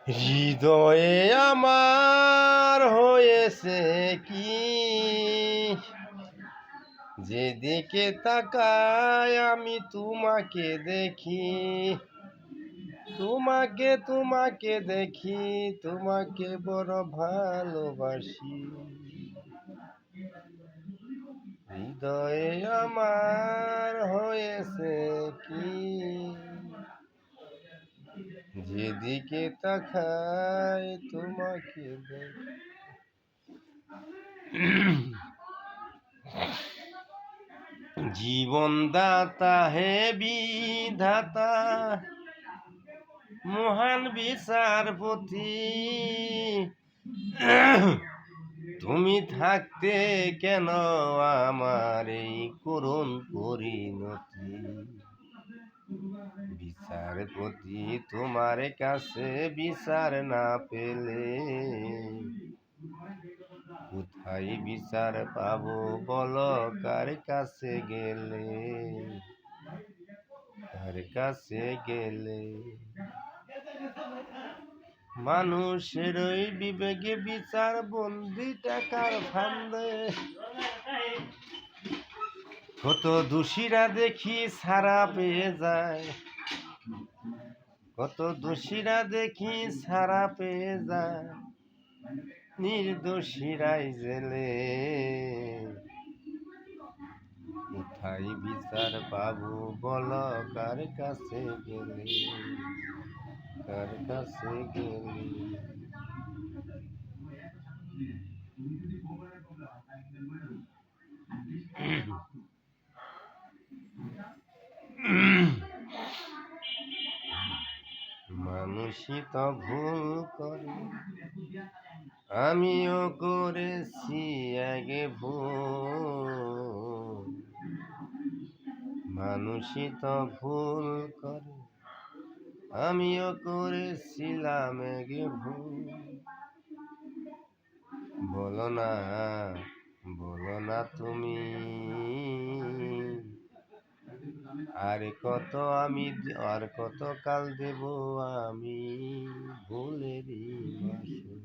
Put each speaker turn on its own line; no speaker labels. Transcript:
হৃদয়ে আমার হয়েছে কি, যেদিকে তাকাই আমি তোমাকে দেখি, তোমাকে দেখি, তোমাকে বড় ভালোবাসি। হৃদয়ে আমার হয়েছে কি, যেদিকে তাকাই তোমাকে দেখি। জীবনদাতা হে বিধাতা, মহান বিচারপতি, তুমি থাকতে কেন আমার এই করুণ পরিণতি। বিচারপতি তোমার কাছে বিচার না পেলে কোথায় বিচার পাবো বলো, কার কাছে গেলে, কার কাছে গেলে। মানুষের ওই বিবেকে বিচার বন্দি টাকার ফান্দে, কত দোষীরা দেখি ছাড়া পেয়ে যায়, কত দোষীরা দেখি ছাড়া পেয়ে যায়, নির্দোষীরাই জেলে। কোথায় বিচার পাবো বলো, কার কাছে গেলে, কার কাছে গেলে। মানুষই তো ভুল করে, আমিও করেছি আগে ভুল। মানুষই তো ভুল করে, আমিও করেছিলাম আগে ভুল। বলো না, বলো না তুমি, আর কত আমি, আর কত কাল দেব আমি ভুলেরই মাসুল।